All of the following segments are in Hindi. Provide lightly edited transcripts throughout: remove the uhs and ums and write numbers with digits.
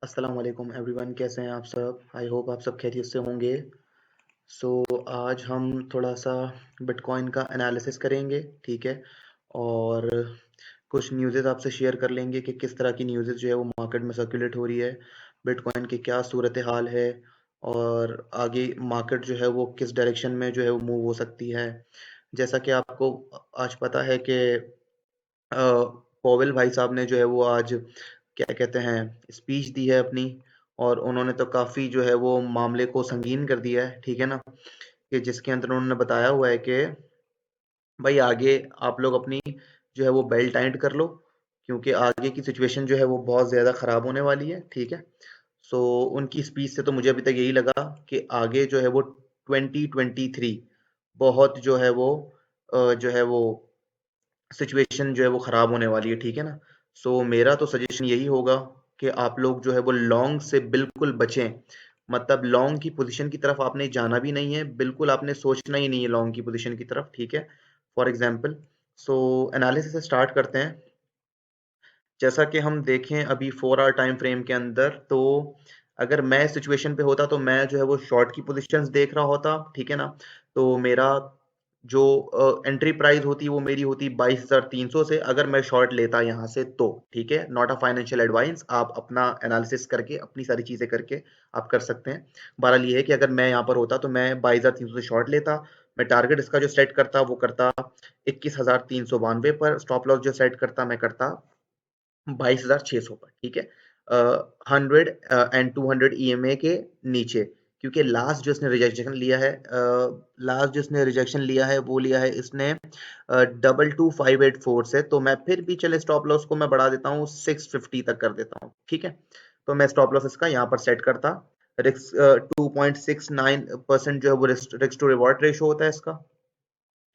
अस्सलाम वालेकुम एवरीवन, कैसे हैं आप सब? आई होप आप सब खैरियत से होंगे। सो आज हम थोड़ा सा बिटकॉइन का एनालिसिस करेंगे, ठीक है। और कुछ न्यूज़ेस आपसे शेयर कर लेंगे कि किस तरह की न्यूज़ेस जो है वो मार्केट में सर्कुलेट हो रही है, बिटकॉइन की क्या सूरत हाल है और आगे मार्केट जो है वो किस डायरेक्शन में जो है वो मूव हो सकती है। जैसा कि आपको आज पता है कि पॉवेल भाई साहब ने जो है वो आज क्या कहते हैं स्पीच दी है अपनी, और उन्होंने तो काफ़ी जो है वो मामले को संगीन कर दिया है, ठीक है ना। कि जिसके अंदर उन्होंने बताया हुआ है कि भाई आगे आप लोग अपनी जो है वो बेल्ट टाइट कर लो, क्योंकि आगे की सिचुएशन जो है वो बहुत ज़्यादा ख़राब होने वाली है, ठीक है। सो उनकी स्पीच से तो मुझे अभी तक यही लगा कि आगे जो है वो 2023 बहुत जो है वो जो है वो सिचुएशन जो है वो ख़राब होने वाली है, ठीक है ना। सो मेरा तो सजेशन यही होगा कि आप लोग जो है वो लॉन्ग से बिल्कुल बचें। मतलब लॉन्ग की पोजीशन की तरफ आपने जाना भी नहीं है, बिल्कुल आपने सोचना ही नहीं है लॉन्ग की पोजीशन की तरफ, ठीक है। फॉर एग्जांपल, सो एनालिसिस से स्टार्ट करते हैं। जैसा कि हम देखें अभी 4 आवर टाइम फ्रेम के अंदर, तो अगर मैं सिचुएशन पे होता तो मैं जो है वो शॉर्ट की पोजीशंस देख रहा होता, ठीक है ना। तो मेरा जो एंट्री प्राइस होती वो मेरी होती 22,300 से, अगर मैं शॉर्ट लेता यहाँ से तो, ठीक है। नॉट अ फाइनेंशियल एडवाइस, आप अपना एनालिसिस करके अपनी सारी चीज़ें करके आप कर सकते हैं। बहरहाल ये है कि अगर मैं यहाँ पर होता तो मैं 22,300 से शॉर्ट लेता। मैं टारगेट इसका जो सेट करता वो करता 21,392 पर, स्टॉप लॉस जो सेट करता मैं करता 22,600 पर, ठीक है। 100 एंड 200 ईएमए के नीचे, क्योंकि लास्ट जो इसने रिजेक्शन लिया है, लास्ट जो इसने रिजेक्शन लिया है वो लिया है इसने 22,584 से। तो मैं फिर भी चले स्टॉप लॉस को मैं बढ़ा देता हूँ 650 तक कर देता हूँ, ठीक है। तो मैं स्टॉप लॉस इसका यहाँ पर सेट करता। रिस्क 2.69% जो है वो रिस्क टू रिवॉर्ड रेशो होता है इसका,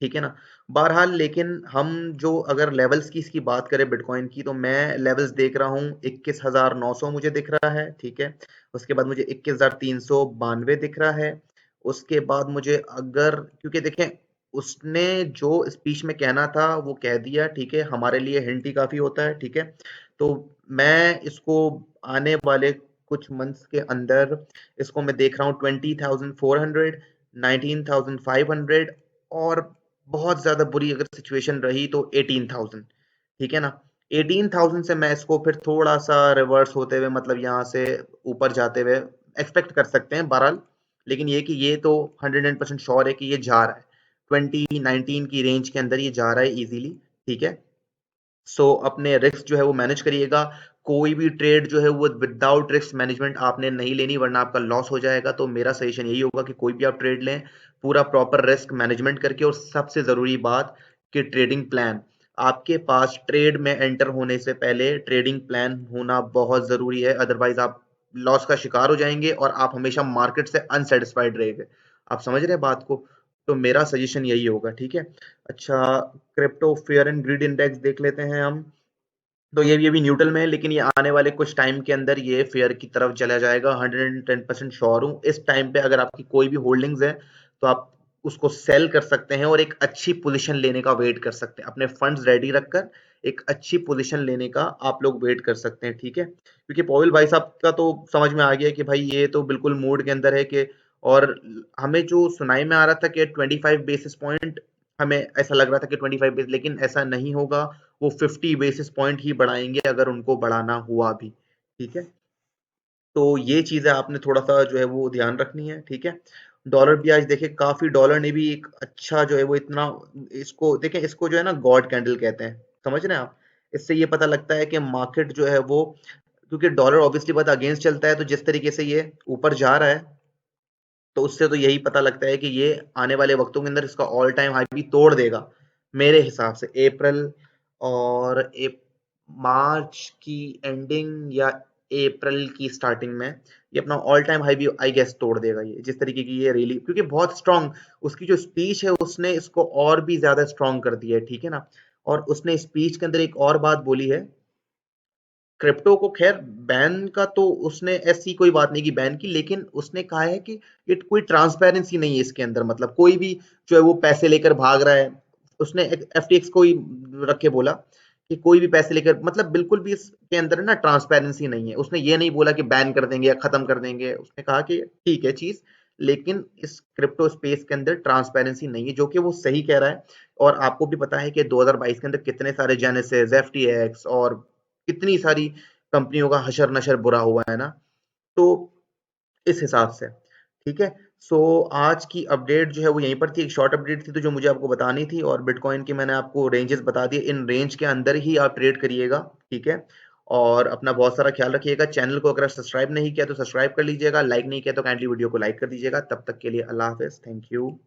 ठीक है ना। बहरहाल लेकिन हम जो अगर लेवल्स की इसकी बात करें बिटकॉइन की, तो मैं लेवल्स देख रहा हूँ 21,900 मुझे दिख रहा है, ठीक है। उसके बाद मुझे 21,392 दिख रहा है। उसके बाद मुझे अगर, क्योंकि देखें उसने जो स्पीच में कहना था वो कह दिया, ठीक है। हमारे लिए हिंट ही काफ़ी होता है, ठीक है। तो मैं इसको आने वाले कुछ मंथ्स के अंदर इसको मैं देख रहा हूँ 20,400, 19,500, और बहुत ज़्यादा बुरी अगर सिचुएशन रही तो 18,000, ठीक है ना। 18,000 से मैं इसको फिर थोड़ा सा रिवर्स होते हुए, मतलब यहाँ से ऊपर जाते हुए एक्सपेक्ट कर सकते हैं बहरहाल। लेकिन ये कि ये तो 100% श्योर है कि ये जा रहा है 2019 की रेंज के अंदर, ये जा रहा है इजीली, ठीक है। सो अपने रिस्क जो है वो मैनेज करिएगा। कोई भी ट्रेड जो है वो विदाउट रिस्क मैनेजमेंट आपने नहीं लेनी, वरना आपका लॉस हो जाएगा। तो मेरा सजेशन यही होगा कि कोई भी आप ट्रेड लें पूरा प्रॉपर रिस्क मैनेजमेंट करके, और सबसे ज़रूरी बात कि ट्रेडिंग प्लान, आपके पास ट्रेड में एंटर होने से पहले ट्रेडिंग प्लान होना बहुत ज़रूरी है। अदरवाइज आप लॉस का शिकार हो जाएंगे और आप हमेशा मार्केट से अनसेटिस्फाइड रहेंगे। आप समझ रहे हैं बात को? तो मेरा सजेशन यही होगा, ठीक है। अच्छा, crypto fair and greed index देख लेते हैं हम। तो ये भी न्यूट्रल में है, लेकिन ये आने वाले कुछ टाइम के अंदर ये फेयर की तरफ चला जाएगा, 110% श्योर हूँ। इस टाइम पे अगर आपकी कोई भी होल्डिंग्स है तो आप उसको सेल कर सकते हैं और एक अच्छी पोजीशन लेने का वेट कर सकते हैं। अपने फंड्स रेडी रखकर एक अच्छी पोजीशन लेने का आप लोग वेट कर सकते हैं, ठीक है। क्योंकि पॉवेल भाई साहब का तो समझ में आ गया कि भाई ये तो बिल्कुल मूड के अंदर है कि, और हमें जो सुनाई में आ रहा था कि 25 बेसिस पॉइंट, हमें ऐसा लग रहा था कि 25 बेसिस, लेकिन ऐसा नहीं होगा। वो 50 बेसिस पॉइंट ही बढ़ाएंगे अगर उनको बढ़ाना हुआ भी, ठीक है। तो ये चीजें आपने थोड़ा सा जो है वो ध्यान रखनी है, ठीक है। डॉलर भी आज देखे काफी, डॉलर ने भी एक अच्छा जो है वो इतना, इसको देखें, इसको जो है ना गॉड कैंडल कहते हैं, समझ रहे हैं आप। इससे ये पता लगता है कि मार्केट जो है वो, क्योंकि डॉलर ऑब्वियसली बात अगेंस्ट चलता है, तो जिस तरीके से ये ऊपर जा रहा है, तो उससे तो यही पता लगता है कि ये आने वाले वक्तों के अंदर इसका ऑल टाइम हाई भी तोड़ देगा मेरे हिसाब से। अप्रैल और मार्च की एंडिंग या अप्रैल की स्टार्टिंग में ये अपना ऑल टाइम हाई भी आई गेस तोड़ देगा, ये जिस तरीके की ये रैली, क्योंकि बहुत स्ट्रांग उसकी जो स्पीच है उसने इसको और भी ज्यादा स्ट्रांग कर दिया है, ठीक है ना। और उसने स्पीच के अंदर एक और बात बोली है, क्रिप्टो को खैर बैन का तो उसने ऐसी कोई बात नहीं की बैन की, लेकिन उसने कहा है कि ये कोई ट्रांसपेरेंसी नहीं है इसके अंदर, मतलब कोई भी जो है वो पैसे लेकर भाग रहा है। उसने एफटीएक्स को ही रख के बोला कि कोई भी पैसे लेकर, मतलब बिल्कुल भी इसके अंदर ना ट्रांसपेरेंसी नहीं है। उसने ये नहीं बोला कि बैन कर देंगे या खत्म कर देंगे, उसने कहा कि ठीक है चीज, लेकिन इस क्रिप्टो स्पेस के अंदर ट्रांसपेरेंसी नहीं है, जो कि वो सही कह रहा है। और आपको भी पता है कि 2022 के अंदर कितने सारे जेनेसिस, एफटीएक्स और कितनी सारी कंपनियों का हशर नशर बुरा हुआ है ना। तो इस हिसाब से ठीक है। सो आज की अपडेट जो है वो यहीं पर थी, एक शॉर्ट अपडेट थी तो जो मुझे आपको बतानी थी, और बिटकॉइन की मैंने आपको रेंजेस बता दिए, इन रेंज के अंदर ही आप ट्रेड करिएगा, ठीक है। और अपना बहुत सारा ख्याल रखिएगा। चैनल को अगर सब्सक्राइब नहीं किया तो सब्सक्राइब कर लीजिएगा, लाइक नहीं किया तो काइंडली वीडियो को लाइक कर दीजिएगा। तब तक के लिए अल्लाह हाफिज, थैंक यू।